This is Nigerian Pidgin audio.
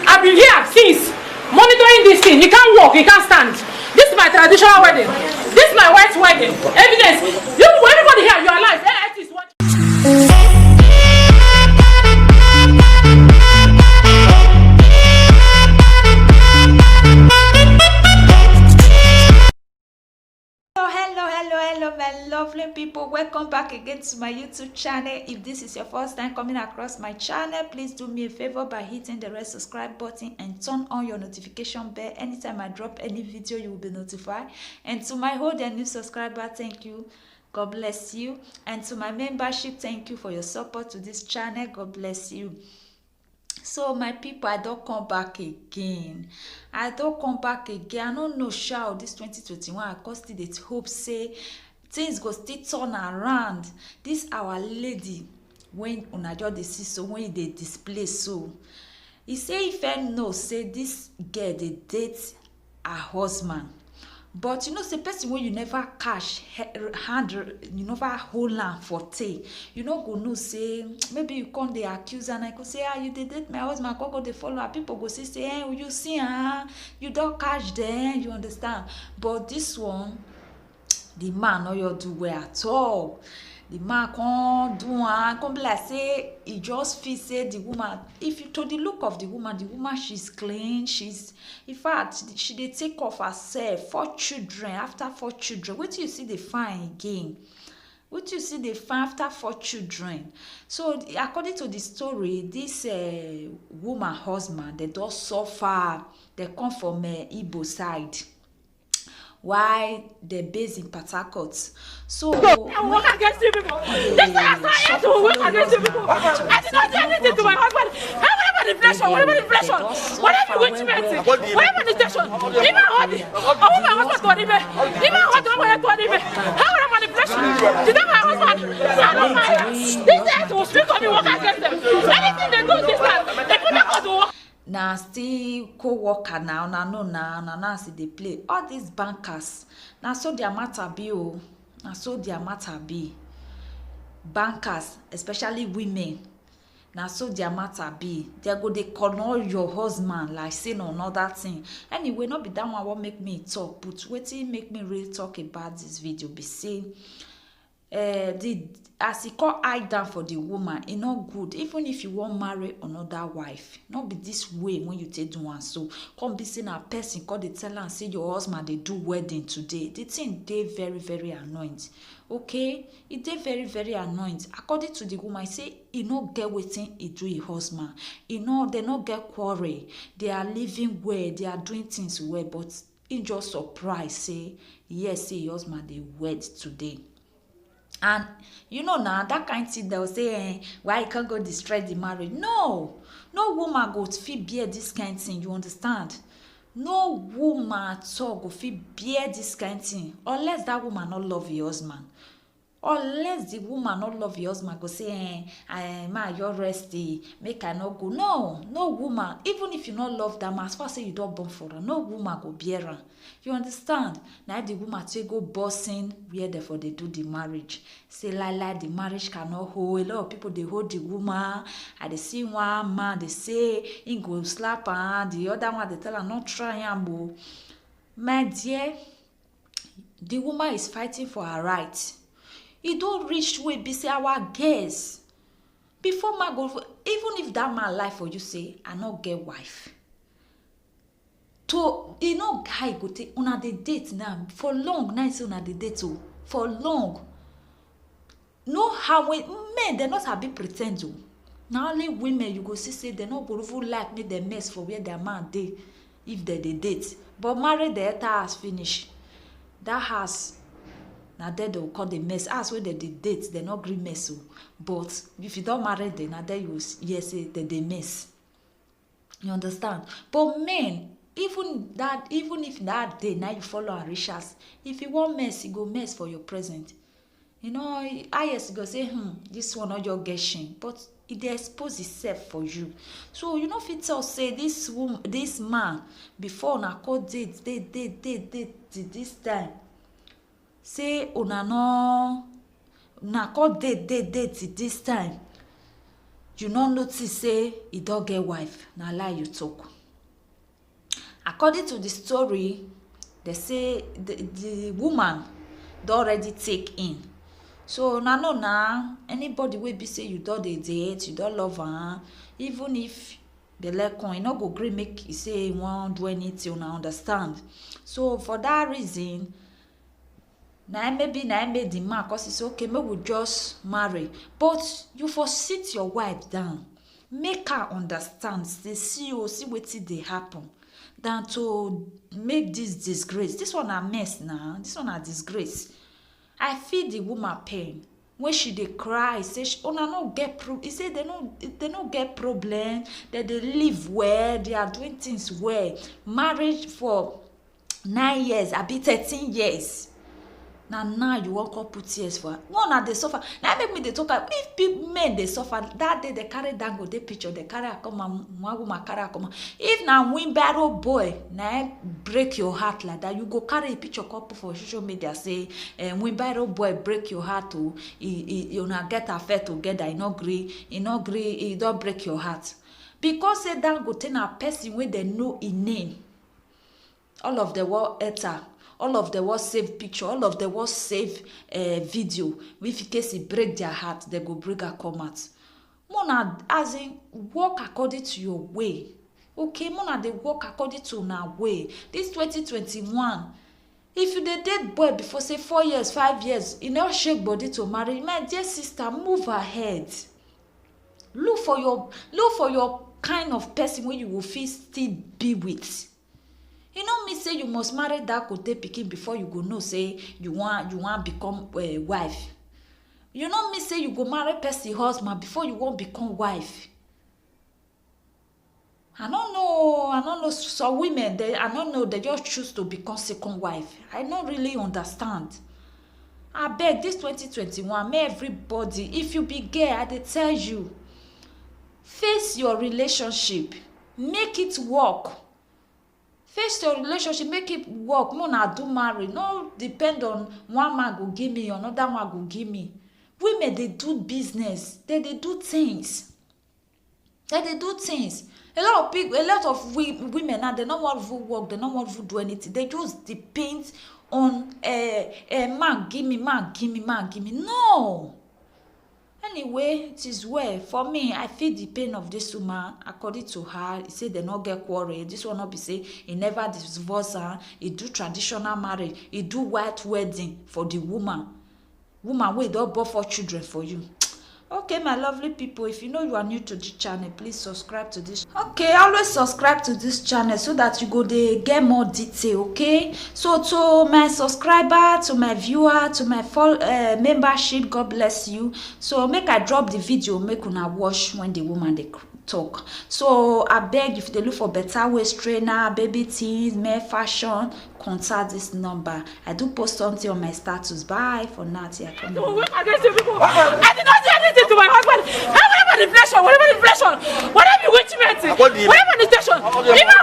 I've been here since monitoring this thing. He can't walk, he can't stand. This is my traditional wedding. This is my wife's wedding. Evidence. You, everybody here, you are alive. AIT is watching. Hello my lovely people, welcome back again to my YouTube channel. If this is your first time coming across my channel, please do me a favor by hitting the red subscribe button and turn on your notification bell. Anytime I drop any video, you will be notified. And to my old and new subscriber, thank you, God bless you. And to my membership, thank you for your support to this channel, God bless you. So my people, I don't come back again. I don't know how this 2021 I still dey hope say things go still turn around. This our lady when una just dey see so when they display so. He say if I know say this girl dey date her husband. But you know, say person when you never cash hand, you never hold am for tay. You know, go know say maybe you come the accuse and I could say, you did date my husband, go the follow her. People go say, hey, you see, you don't cash them, you understand. But this one, the man no you do well at all. The man can't do come be like say he just feel say the woman, if you to the look of the woman she's clean, she's in fact she dey take off herself. 4 children, after 4 children. Wait till you see the fine again. Wait till you see the fine after 4 children. So according to the story, this woman husband, they don't suffer. They come from Igbo side. Why they're based in Port Harcourt. So I work against you people. This is I to work against you people. I did not do anything to my husband. Whatever the inflation, whatever witchment, whatever the station, even all the my husband to anime, even what to anime. How am I manipulation? Did my husband? I don't mind. This guys will speak on me, work against them. Anything they do this time, they put them to work. Now still co-worker now now see they play all these bankers. Now so their matter be now so their matter be bankers, especially women. Now so their matter be they go they corner your husband like saying another thing. Anyway, not be that one what make me talk, but waiting make me really talk about this video. Be saying as he call eye down for the woman, it not good. Even if you want marry another wife, not be this way when you take one. So come be seeing a person call the tell and say your husband they do wedding today. The thing they very annoying. Okay, it they very annoying. According to the woman, say he not get waiting he do his husband. He know they not get quarrel. They are living well, they are doing things well, but he just surprised say yes, say your husband they wed today. And you know now that kind of thing they'll say why you can't go destroy the marriage. No woman go fit bear this kind of thing, you understand? No woman at all go fit bear this kind of thing unless that woman not love your husband. Unless the woman not love your husband, go say, man, you're resty, make I not go. No woman, even if you not love them, as far as you don't born for her, no woman go bear her. You understand? Now the woman take go bossing where therefore they do the marriage. Say like the marriage cannot hold. A lot of people they hold the woman. And they see one man, they say he go slap her, the other one they tell her not try and my dear, the woman is fighting for her rights. He don't reach way be say our girls. Before man go, even if that man lie for you say, I not get wife. To you know guy go take una the date now for long. Now say una the date for long. No how when men they not happy pretend to. Now only women you go see say they not go even like make them mess for where their man dey if they date. But married the entire house finish. That house. Now they will call the mess. As when they date, they not agree mess. But if you don't marry them, now they will yes say that they mess. You understand? But men, even if that day now you follow and riches, if you want mess, you go mess for your present. You know, you go say, this one not your get shame, but it expose itself for you. So you know if it tell say this man before na call date this time. Say una no na call date this time. you no notice say he don't get wife. Na lie you talk. According to the story, they say the woman don already take in. So na no na anybody wey be say you don dey date, you don love her, even if belle come, e no go gree make e say e wan do anything, una understand. So for that reason, maybe made the man cause he say okay, make we just marry. But you for sit your wife down, make her understand, say see wetin dey happen, than to make this disgrace. This one a mess now. This one a disgrace. I feel the woman pain when she dey cry. Say una no get he say they no get problem, that they live well, they are doing things well. Marriage for 9 years, I be 13 years. Now you won't come put tears for her. One at the suffer. Now make me they talk about if people men they suffer that day, they carry dango they picture, they carry a come and one woman carry a come. If now wheelbarrow boy now break your heart like that, you go carry a picture couple for social media say wheelbarrow boy break your heart to you not get affair together, he not agree, he don't break your heart. Because say dango ten a person where they know in name. All of the world enter. All of them was save picture, all of them was save video. If in case it break their heart, they go break a come out. Mona, as in, walk according to your way. Okay, Mona, they walk according to our way. This 2021, if you date boy before say 4 years, 5 years, you know shake body to marry, my dear sister, move ahead. Look for your kind of person where you will feel still be with. You know me say you must marry that kote pikin before you go know say you want become a wife. You know me say you go marry person husband before you want become wife. I don't know some women they just choose to become second wife. I don't really understand. I beg this 2021, may everybody, if you be gay, I dey tell you, face your relationship, make it work. Face your relationship, make it work. Mona do marry. No depend on one man go give me, another one go give me. Women, they do business. They do things. They do things. A lot of women now, they don't want to work, they don't want to do anything. They just depend on man give me. No. Anyway, it is well. For me, I feel the pain of this woman. According to her, he said they not get quarrel. This one not be say he never divorce her. He do traditional marriage. He do white wedding for the woman. Woman, wait, don't born 4 children for you. Okay, my lovely people, if you know you are new to this channel, please subscribe to this. Okay, always subscribe to this channel so that you go dey get more detail. Okay, so to my subscriber, to my viewer, to my full membership, God bless you. So make I drop the video, make una watch when the woman they talk. So I beg, if they look for better waist trainer, baby teens, male fashion, contact this number. I do post something on my status. Bye for now. I did not do anything to my husband. Whatever the inflation, whatever you witch me, whatever the station, even